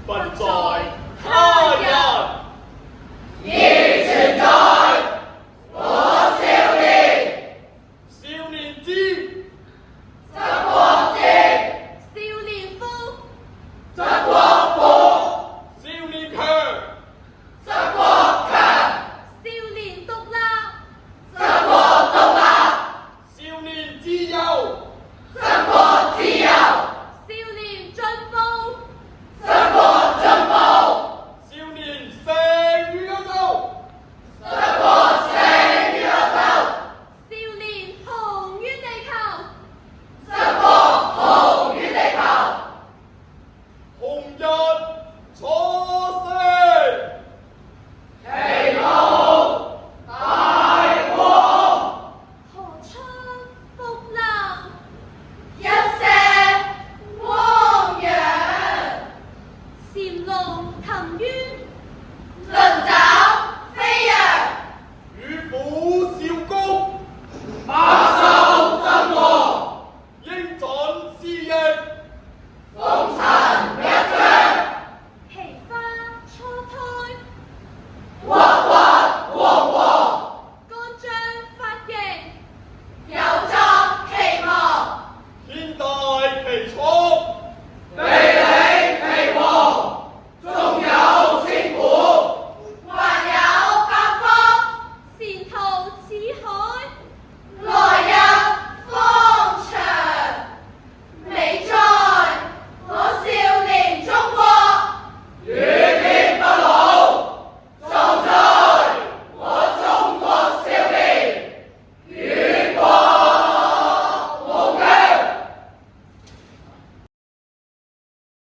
不在他日。而存在我少年，少年之則國之；少年夫，則國富；少年強，則國強；少年獨立，則國獨立；少年自由，則國自由；少年進步，則國進步；少年勝於歐洲，則國勝於歐洲；少年雄於地球。則國雄於地球。紅日初升，其路大光，河川復流，一石汪洋，潛龍騰淵，輪爪飛揚，與虎嘯谷，馬獸爭王，鷹準思翼，風塵一張，奇花初胎，鬱鬱黃黃，肝將發形，有作其望，天大其重，地理其宏，中有千古，還有百科，前途似海。